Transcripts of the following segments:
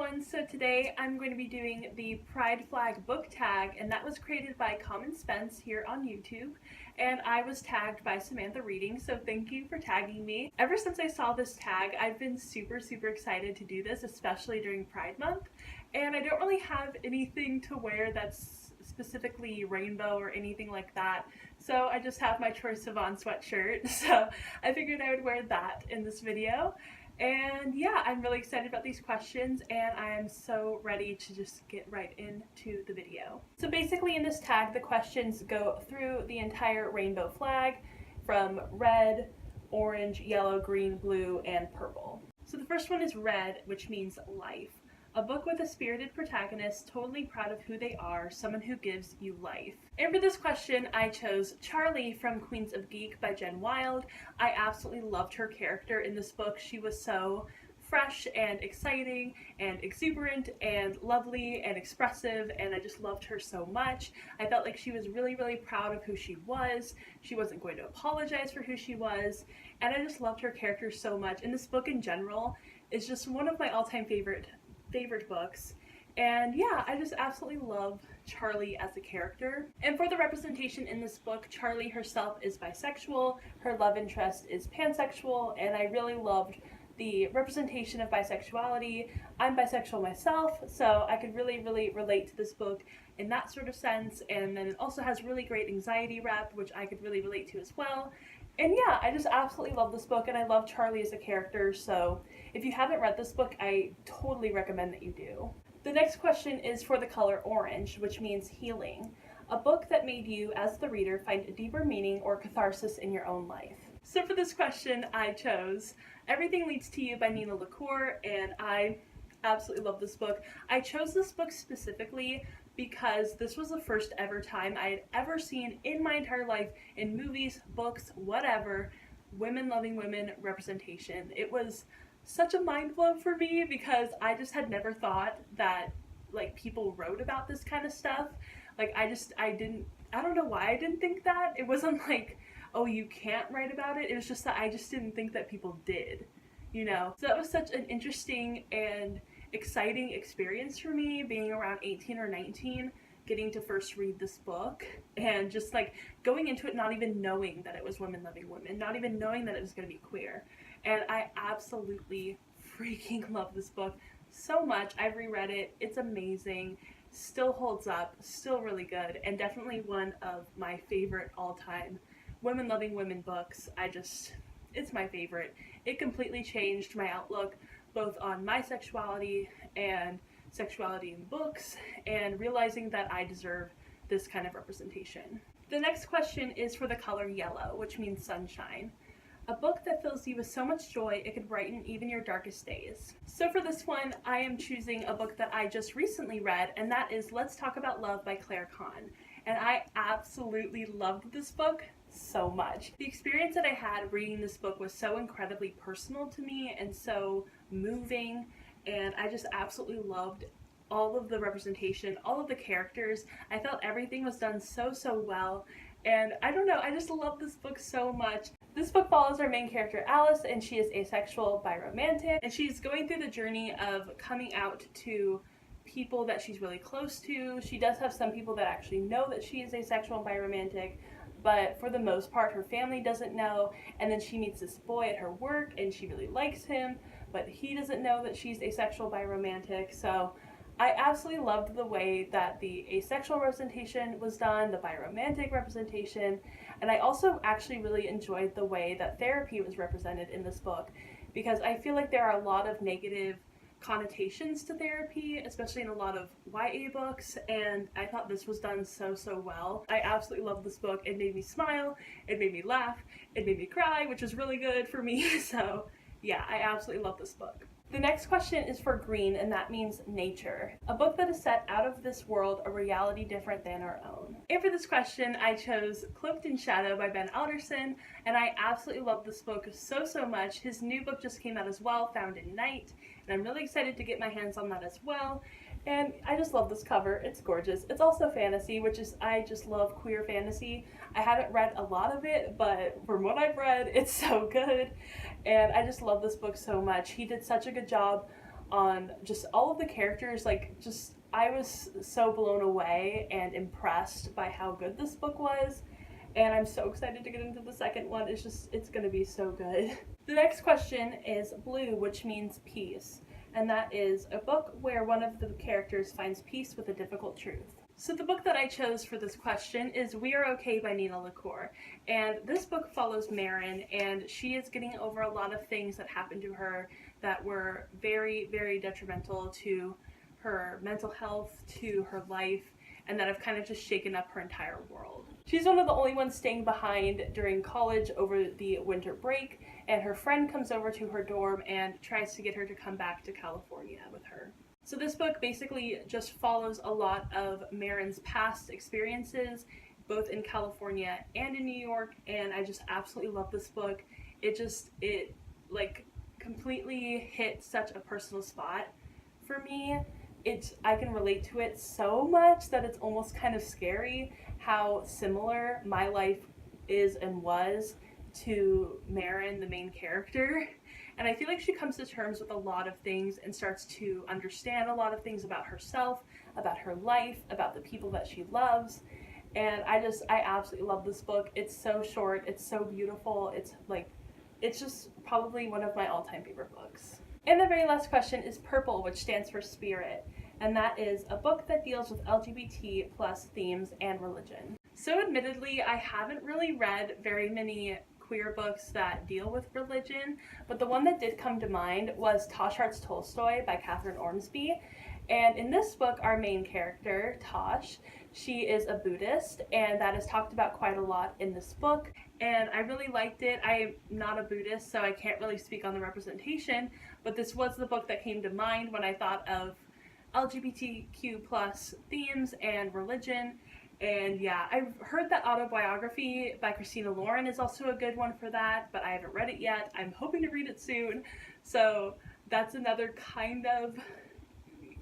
everyone, so today I'm going to be doing the Pride Flag book tag, and that was created by Common Spence here on YouTube, and I was tagged by Samantha Reading, so thank you for tagging me. Ever since I saw this tag, I've been super excited to do this, especially during Pride Month, and I don't really have anything to wear that's specifically rainbow or anything like that, so I just have my Troye Sivan sweatshirt, so I figured I would wear that in this video. And yeah, I'm really excited about these questions, and I'm so ready to just get right into the video. So basically in this tag, the questions go through the entire rainbow flag from red, orange, yellow, green, blue, and purple. So the first one is red, which means life. A book with a spirited protagonist, totally proud of who they are, someone who gives you life. And for this question, I chose Charlie from Queens of Geek by Jen Wilde. I absolutely loved her character in this book. She was so fresh and exciting and exuberant and lovely and expressive, and I just loved her so much. I felt like she was really proud of who she was. She wasn't going to apologize for who she was, and I just loved her character so much. And this book in general is just one of my all-time favorite books, and yeah, I just absolutely love Charlie as a character. And for the representation in this book, Charlie herself is bisexual, her love interest is pansexual, and I really loved the representation of bisexuality. I'm bisexual myself, so I could really relate to this book in that sort of sense, and then it also has really great anxiety rep, which I could really relate to as well. And yeah, I just absolutely love this book, and I love Charlie as a character, so if you haven't read this book, I totally recommend that you do. The next question is for the color orange, which means healing. A book that made you, as the reader, find a deeper meaning or catharsis in your own life. So for this question, I chose Everything Leads to You by Nina LaCour, and I absolutely love this book. I chose this book specifically because this was the first ever time I had ever seen in my entire life, in movies, books, whatever, women loving women representation. It was such a mind blow for me because I just had never thought that like people wrote about this kind of stuff. Like I don't know why I didn't think that. It wasn't like, oh, you can't write about it. It was just that I just didn't think that people did, you know? So that was such an interesting and exciting experience for me, being around 18 or 19, getting to first read this book, and just like going into it not even knowing that it was women loving women, not even knowing that it was going to be queer. And I absolutely freaking love this book so much. I've reread it. It's amazing. Still holds up. Still really good. And definitely one of my favorite all-time women loving women books. It's my favorite. It completely changed my outlook both on my sexuality and sexuality in books, and realizing that I deserve this kind of representation. The next question is for the color yellow, which means sunshine. A book that fills you with so much joy it could brighten even your darkest days. So for this one, I am choosing a book that I just recently read, and that is Let's Talk About Love by Claire Kahn. And I absolutely loved this book so much. The experience that I had reading this book was so incredibly personal to me and so moving, and I just absolutely loved all of the representation, all of the characters. I felt everything was done so well, and I don't know, I just love this book so much. This book follows our main character Alice, and she is asexual biromantic, and she's going through the journey of coming out to people that she's really close to. She does have some people that actually know that she is asexual and biromantic, but for the most part her family doesn't know, and then she meets this boy at her work and she really likes him, but he doesn't know that she's asexual biromantic. So I absolutely loved the way that the asexual representation was done, the biromantic representation, and I also actually really enjoyed the way that therapy was represented in this book, because I feel like there are a lot of negative connotations to therapy, especially in a lot of YA books, and I thought this was done so well. I absolutely loved this book. It made me smile, it made me laugh, it made me cry, which was really good for me, so yeah, I absolutely love this book. The next question is for green, and that means nature. A book that is set out of this world, a reality different than our own. And for this question, I chose Cloaked in Shadow by Ben Alderson, and I absolutely love this book so much. His new book just came out as well, Found in Night, and I'm really excited to get my hands on that as well. And I just love this cover. It's gorgeous. It's also fantasy, which is, I just love queer fantasy. I haven't read a lot of it, but from what I've read, it's so good. And I just love this book so much. He did such a good job on just all of the characters. Like, just I was so blown away and impressed by how good this book was, and I'm so excited to get into the second one. It's gonna be so good. The next question is blue, which means peace, and that is a book where one of the characters finds peace with a difficult truth. So the book that I chose for this question is We Are Okay by Nina LaCour, and this book follows Marin, and she is getting over a lot of things that happened to her that were very, very detrimental to her mental health, to her life, and that have kind of just shaken up her entire world. She's one of the only ones staying behind during college over the winter break, and her friend comes over to her dorm and tries to get her to come back to California with her. So this book basically just follows a lot of Marin's past experiences, both in California and in New York, and I just absolutely love this book. It like completely hit such a personal spot for me. I can relate to it so much that it's almost kind of scary how similar my life is and was to Marin, the main character. And I feel like she comes to terms with a lot of things and starts to understand a lot of things about herself, about her life, about the people that she loves. And I absolutely love this book. It's so short, it's so beautiful, it's just probably one of my all-time favorite books. And the very last question is purple, which stands for spirit, and that is a book that deals with LGBT plus themes and religion. So admittedly, I haven't really read very many queer books that deal with religion, but the one that did come to mind was Tosh Hearts Tolstoy by Catherine Ormsby. And in this book, our main character, Tosh, she is a Buddhist, and that is talked about quite a lot in this book, and I really liked it. I'm not a Buddhist, so I can't really speak on the representation, but this was the book that came to mind when I thought of LGBTQ plus themes and religion. And yeah, I've heard that autobiography by Christina Lauren is also a good one for that, but I haven't read it yet. I'm hoping to read it soon, so that's another kind of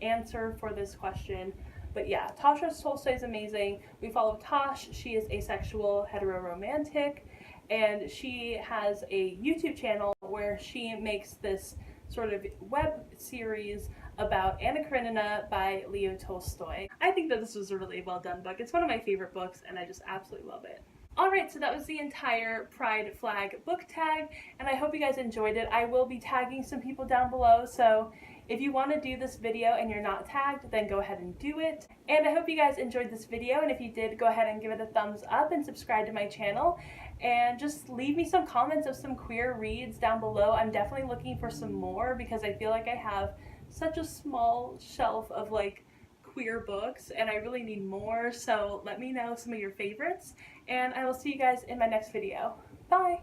answer for this question. But yeah, Tosh Hearts Tolstoy is amazing. We follow Tosh. She is asexual, hetero-romantic, and she has a YouTube channel where she makes this sort of web series about Anna Karenina by Leo Tolstoy. I think that this was a really well done book. It's one of my favorite books, and I just absolutely love it. Alright, so that was the entire Pride Flag book tag, and I hope you guys enjoyed it. I will be tagging some people down below, so if you want to do this video and you're not tagged, then go ahead and do it. And I hope you guys enjoyed this video, and if you did, go ahead and give it a thumbs up and subscribe to my channel. And just leave me some comments of some queer reads down below. I'm definitely looking for some more because I feel like I have such a small shelf of like queer books and I really need more, so let me know some of your favorites, and I will see you guys in my next video. Bye!